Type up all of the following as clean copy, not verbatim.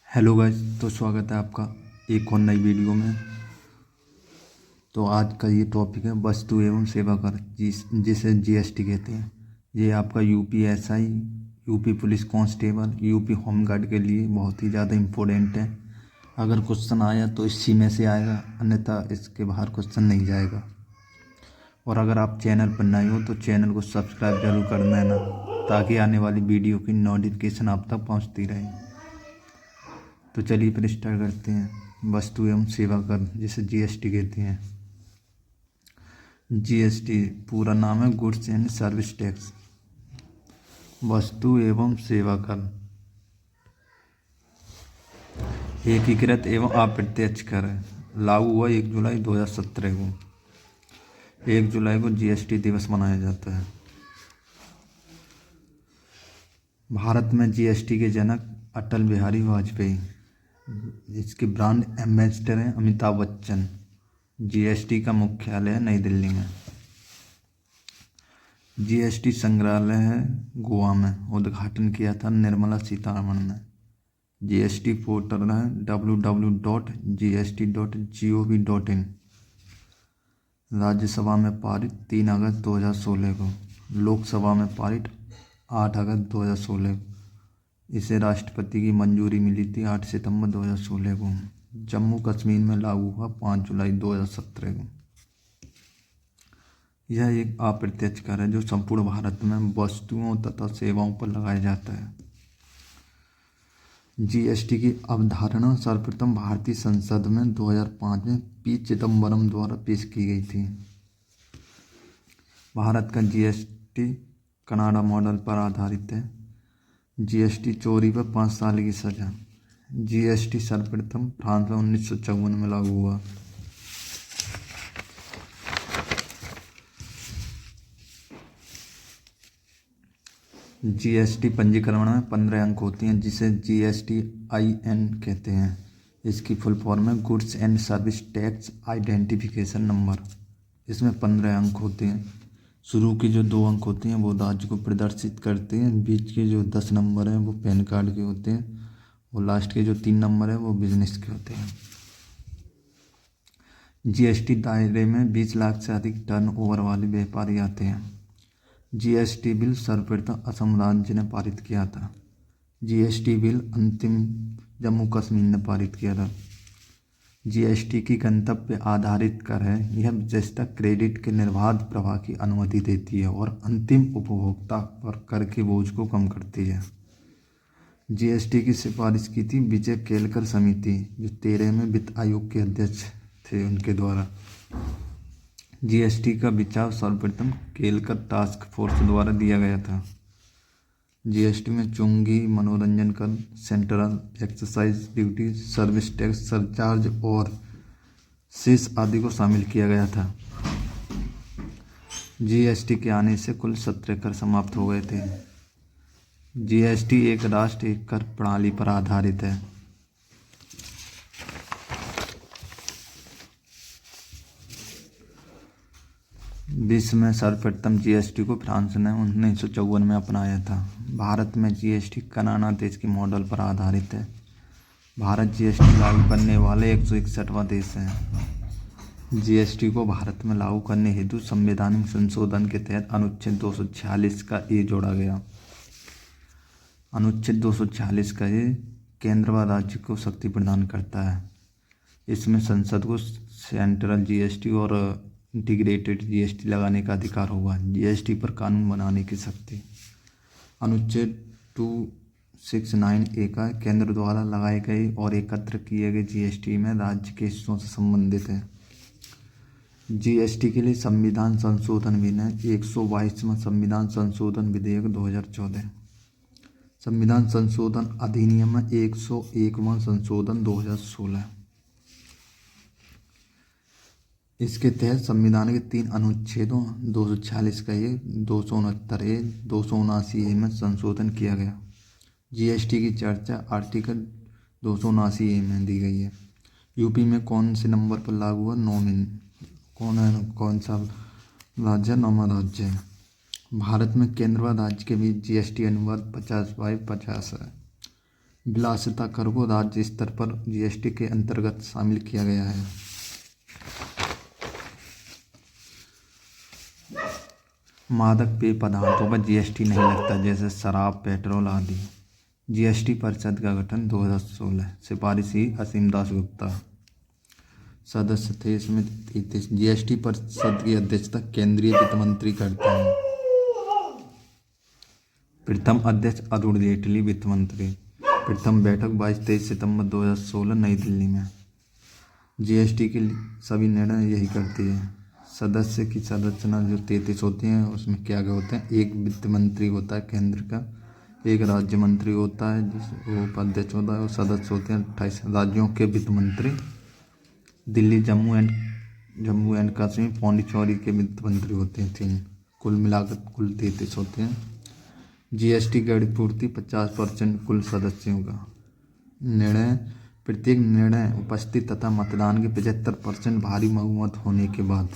Hello guys, तो स्वागत है आपका एक और नई वीडियो में। तो आज का ये टॉपिक है वस्तु एवं सेवा कर, जिसे जीएसटी कहते हैं। ये आपका UPSI, UP police constable, UP home guard के लिए बहुत ही ज़्यादा इम्पोर्टेंट है। अगर क्वेश्चन आया तो इसी में से आएगा, अन्यथा इसके बाहर क्वेश्चन नहीं जाएगा। और अगर आप चैनल पर नए हो तो चैनल को सब्सक्राइब जरूर कर देना, ताकि आने वाली वीडियो की नोटिफिकेशन आप तक पहुँचती रहे। तो चलिए फिर स्टार्ट करते हैं। वस्तु एवं सेवा कर, जिसे जीएसटी कहते हैं। जीएसटी पूरा नाम है गुड्स एंड सर्विस टैक्स। वस्तु एवं सेवा कर एकीकृत एवं अप्रत्यक्ष कर है। लागू हुआ 1 जुलाई 2017 को। 1 जुलाई को जीएसटी दिवस मनाया जाता है। भारत में जीएसटी के जनक अटल बिहारी वाजपेयी, जिसके ब्रांड एम्बेसडर हैं अमिताभ बच्चन। जीएसटी का मुख्यालय है नई दिल्ली में। जीएसटी संग्रहालय है गोवा में, उद्घाटन किया था निर्मला सीतारमण ने। जीएसटी पोर्टल है www.gst.gov.in। राज्यसभा में पारित 3 अगस्त 2016 को, लोकसभा में पारित 8 अगस्त 2016 को। इसे राष्ट्रपति की मंजूरी मिली थी 8 सितंबर 2016 को। जम्मू कश्मीर में लागू हुआ 5 जुलाई 2017 को। यह एक अप्रत्यक्ष कर है जो संपूर्ण भारत में वस्तुओं तथा सेवाओं पर लगाया जाता है। जीएसटी की अवधारणा सर्वप्रथम भारतीय संसद में 2005 में पी चिदम्बरम द्वारा पेश की गई थी। भारत का जीएसटी कनाडा मॉडल पर आधारित है। जीएसटी चोरी पर 5 साल की सजा। जीएसटी सर्वप्रथम फ्रांस में 1954 में लागू हुआ। जीएसटी पंजीकरण में 15 अंक होती हैं, जिसे GSTIN कहते हैं। इसकी फुल फॉर्म है goods and service tax identification number. इसमें 15 अंक होते हैं। शुरू के जो 2 अंक होते हैं वो राज्य को प्रदर्शित करते हैं, बीच के जो 10 नंबर हैं वो पैन कार्ड के होते हैं, और लास्ट के जो 3 नंबर हैं वो बिजनेस के होते हैं। जीएसटी दायरे में 20 लाख से अधिक टर्नओवर वाले व्यापारी आते हैं। जीएसटी बिल सर्वप्रथम असम राज्य ने पारित किया था। जीएसटी बिल अंतिम जम्मू कश्मीर ने पारित किया था। जीएसटी की गंतव्य आधारित कर है। यह विशेषतः क्रेडिट के निर्बाध प्रवाह की अनुमति देती है और अंतिम उपभोक्ता पर कर के बोझ को कम करती है। जीएसटी की सिफारिश की थी विजय केलकर समिति, जो 13 में वित्त आयोग के अध्यक्ष थे, उनके द्वारा। जीएसटी का विचार सर्वप्रथम केलकर टास्क फोर्स द्वारा दिया गया था। जीएसटी में चुंगी, मनोरंजन कर, central excise duty, service tax, surcharge और सेस आदि को शामिल किया गया था। जीएसटी के आने से कुल 17 कर समाप्त हो गए थे। जीएसटी एक राष्ट्र एक कर प्रणाली पर आधारित है। विश्व में सर्वप्रथम जीएसटी को फ्रांस ने 1954 में अपनाया था। भारत में जीएसटी कनाडा देश के मॉडल पर आधारित है। भारत जीएसटी लागू करने वाले 161वां देश है। जीएसटी को भारत में लागू करने हेतु संवैधानिक संशोधन के तहत अनुच्छेद 246 का ए जोड़ा गया। अनुच्छेद 246 का ए केंद्र व राज्य को शक्ति प्रदान करता है। इसमें संसद को सेंट्रल जीएसटी और इंटीग्रेटेड जीएसटी लगाने का अधिकार होगा। जीएसटी पर कानून बनाने की शक्ति। अनुच्छेद 269A का केंद्र द्वारा लगाए गए और एकत्र किए गए जीएसटी में राज्य के हिस्सों से संबंधित है। जीएसटी के लिए संविधान संशोधन विधेयक 122वां संविधान संशोधन विधेयक 2014, संविधान संशोधन अधिनियम 101वां संशोधन 2016। इसके तहत संविधान के 3 अनुच्छेदों 246 का ए, 269A, 279A में संशोधन किया गया। जीएसटी की चर्चा आर्टिकल 279A में दी गई है। यूपी में कौन से नंबर पर लागू हुआ? 9 में। कौन सा राज्य? 9वां राज्य है। भारत में केंद्र व राज्य के बीच जीएसटी अनुपात 50/50 है। विलासिता कर को राज्य स्तर पर जीएसटी के अंतर्गत शामिल किया गया है। मादक पेय पदार्थों पर जीएसटी नहीं लगता, जैसे शराब, पेट्रोल आदि। जीएसटी परिषद का गठन 2016। सिफारिशी असीम दास गुप्ता। सदस्य थे इसमें 33। जीएसटी परिषद की अध्यक्षता केंद्रीय वित्त मंत्री करते हैं। प्रथम अध्यक्ष अरुण जेटली, वित्त मंत्री। प्रथम बैठक 22-23 सितंबर 2016 नई दिल्ली में। जीएसटी के सभी निर्णय यही करती है। सदस्य की संरचना जो 33 होती हैं उसमें क्या क्या होते हैं। एक वित्त मंत्री होता है केंद्र का, एक राज्य मंत्री होता है जिस वो उपाध्यक्ष होता है, और सदस्य होते हैं 28 राज्यों के वित्त मंत्री। दिल्ली, जम्मू एंड कश्मीर, पौंडीचेरी के वित्त मंत्री होते हैं 3। कुल मिलाकर कुल 33 होते हैं। जीएसटी की पूर्ति 50% कुल सदस्यों का। निर्णय, प्रत्येक निर्णय उपस्थित तथा मतदान के 75% भारी बहुमत होने के बाद।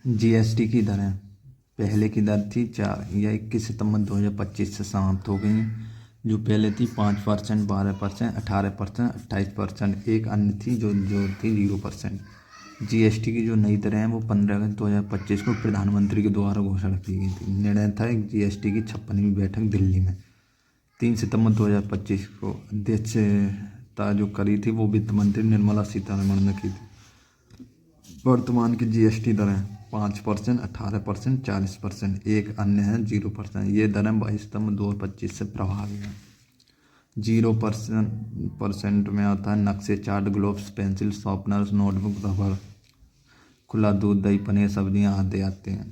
जीएसटी की दरें। पहले की दर थी 4 या 21 सितंबर 2025 से समाप्त हो गई, जो पहले थी 5%, 12%, 18%, 28%। एक अन्य थी जो थी 0%। जीएसटी की जो नई दरें हैं वो 15 अगस्त 2025 को प्रधानमंत्री के द्वारा घोषणा की गई थी। निर्णय था जीएसटी की 56वीं बैठक दिल्ली में 3 सितंबर 2025 को। अध्यक्षता जो करी थी वो वित्त मंत्री निर्मला सीतारमण ने की थी। वर्तमान की जीएसटी दरें 5%, 18%, 40%। एक अन्य है 0%। ये दरें 22 सितंबर 2025 से प्रभावी हैं। 0% में आता है नक्शे, chart, globes, pencil, sharpeners, notebook, rubber, खुला दूध, दही, पनीर, सब्जियां आदि आते हैं।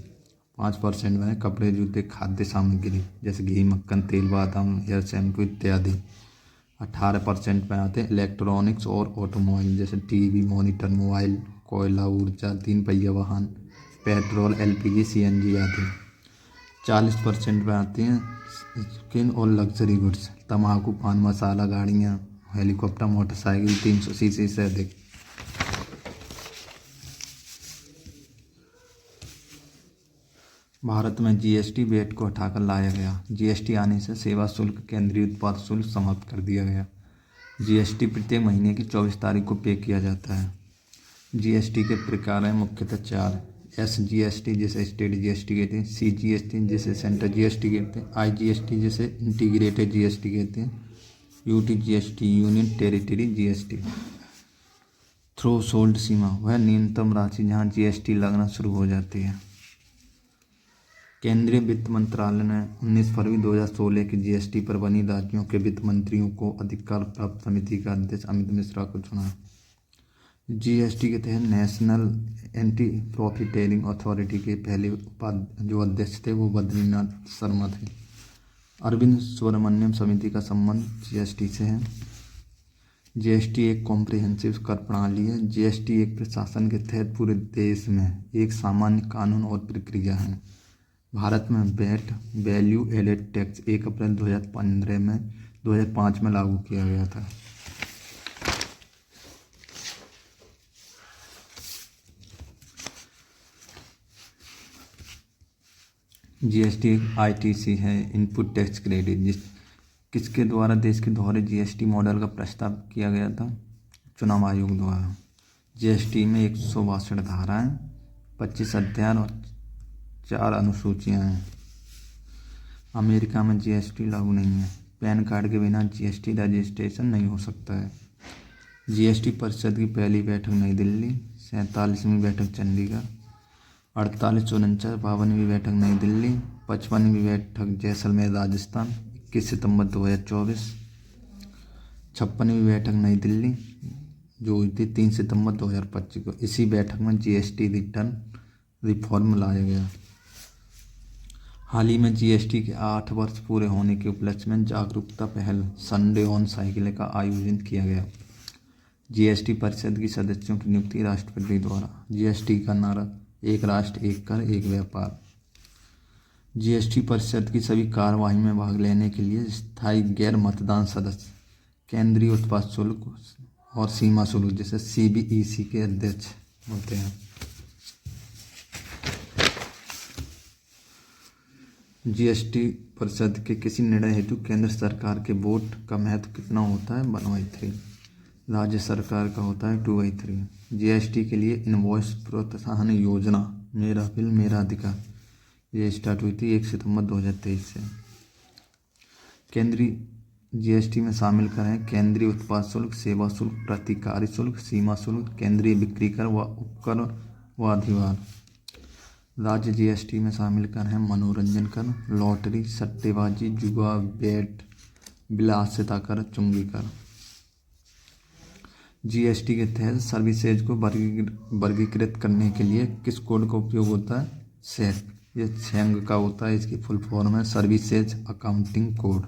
5% में कपड़े, जूते, खाद्य सामग्री जैसे घी, मक्खन, तेल, बादाम, हेयर शैम्पू इत्यादि। 18% में आते हैं इलेक्ट्रॉनिक्स और ऑटोमोबाइल जैसे टीवी, मॉनिटर, मोबाइल, कोयला, ऊर्जा, 3 पहिया वाहन, पेट्रोल, एलपीजी, सीएनजी आदि। 40% में आती हैं स्किन और लग्जरी गुड्स, तम्बाकू, पान मसाला, गाड़ियाँ, हेलीकॉप्टर, मोटरसाइकिल 300 सीसी से अधिक। भारत में जीएसटी वेट को हटाकर लाया गया। जीएसटी आने से सेवा शुल्क, केंद्रीय उत्पाद शुल्क समाप्त कर दिया गया। जीएसटी प्रत्येक महीने की 24 तारीख को पे किया जाता है। जीएसटी के प्रकार हैं मुख्यतः 4। एसजीएसटी जिसे स्टेट जीएसटी कहते हैं, सीजीएसटी जिसे सेंट्रल जीएसटी कहते हैं, आईजीएसटी जिसे इंटीग्रेटेड जीएसटी कहते हैं, UTGST union territory GST. Threshold सीमा वह न्यूनतम राशि जहां जीएसटी लगना शुरू हो जाती है। केंद्रीय वित्त मंत्रालय ने 19 फरवरी 2016 की जीएसटी पर बनी राज्यों के वित्त मंत्रियों को अधिकार प्राप्त समिति का अध्यक्ष अमित मिश्रा को चुना। जीएसटी के तहत नेशनल एंटी प्रॉफिटेरिंग अथॉरिटी के पहले जो अध्यक्ष थे वो बद्रीनाथ शर्मा थे। अरविंद सुब्रमण्यम समिति का संबंध जीएसटी से है। जीएसटी एक कॉम्प्रिहेंसिव कर प्रणाली है। जीएसटी एक प्रशासन के तहत पूरे देश में एक सामान्य कानून और प्रक्रिया है। भारत में वैट, वैल्यू एडेड टैक्स 1 अप्रैल 2005 में लागू किया गया था। जीएसटी एक आईटीसी है, इनपुट टैक्स क्रेडिट, किसके द्वारा देश के दोहरे जीएसटी मॉडल का प्रस्ताव किया गया था? चुनाव आयोग द्वारा। जीएसटी में 162 धाराएं, 25 अध्याय और 4 अनुसूचियां हैं। अमेरिका में जीएसटी लागू नहीं है। पैन कार्ड के बिना जीएसटी रजिस्ट्रेशन नहीं हो सकता है। जीएसटी परिषद की पहली बैठक नई दिल्ली, 47वीं बैठक चंडीगढ़, 48-49 52वीं बैठक नई दिल्ली, 55वीं बैठक जैसलमेर राजस्थान 21 सितंबर 2024, 56वीं बैठक नई दिल्ली जो हुई थी 3 सितंबर 2025 को। इसी बैठक में जीएसटी रिटर्न रिफॉर्म लाया गया। हाल ही में जीएसटी के 8 वर्ष पूरे होने के उपलक्ष्य में जागरूकता पहल संडे ऑन साइकिल का आयोजन किया गया। जीएसटी परिषद की सदस्यों की नियुक्ति राष्ट्रपति द्वारा। जीएसटी का नारा एक राष्ट्र, एक कर, एक व्यापार। जीएसटी परिषद की सभी कार्यवाही में भाग लेने के लिए स्थायी गैर मतदान सदस्य केंद्रीय उत्पाद शुल्क और सीमा शुल्क, जैसे CBEC के अध्यक्ष होते हैं। GST परिषद के किसी निर्णय हेतु केंद्र सरकार के वोट का महत्व कितना होता है? 1/3। राज्य सरकार का होता है 2/3। GST के लिए इनवॉइस प्रोत्साहन योजना मेरा बिल मेरा अधिकार, ये स्टार्ट हुई थी 1 सितंबर 2023 से। केंद्रीय GST में शामिल करें केंद्रीय उत्पाद शुल्क, सेवा शुल्क, प्रतिकारी शुल्क, सीमा शुल्क, केंद्रीय बिक्री कर व उपकर व अधिभार। राज्य GST में शामिल कर हैं मनोरंजन कर, लॉटरी, सट्टेबाजी, जुआ, बैट, विलासिता कर, चुंगी कर। GST के तहत सर्विसेज को वर्गीकृत करने के लिए किस कोड का उपयोग होता है? SAC। ये छेंग का होता है, इसकी फुल फॉर्म है सर्विसेज अकाउंटिंग कोड।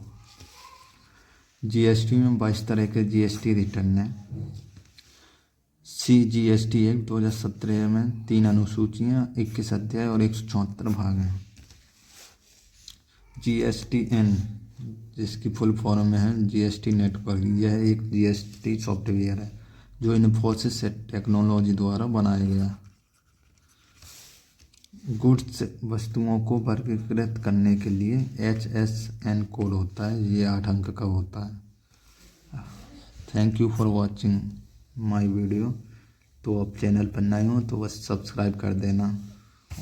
GST में 22 तरह के GST रिटर्न है। CGST एक्ट 2017 में 3 अनुसूचियाँ, 21 अध्याय और 174 भाग हैं। GSTN जिसकी फुल फॉर्म में है GST नेटवर्क, यह एक GST सॉफ्टवेयर है जो इन्फोसिस टेक्नोलॉजी द्वारा बनाया गया। गुड्स वस्तुओं को वर्गीकृत करने के लिए HSN कोड होता है, ये 8 अंक का होता है। Thank you for watching my video. तो आप चैनल पर नए हो तो बस सब्सक्राइब कर देना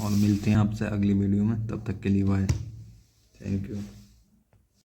और मिलते हैं आपसे अगली वीडियो में। तब तक के लिए बाय। Thank you.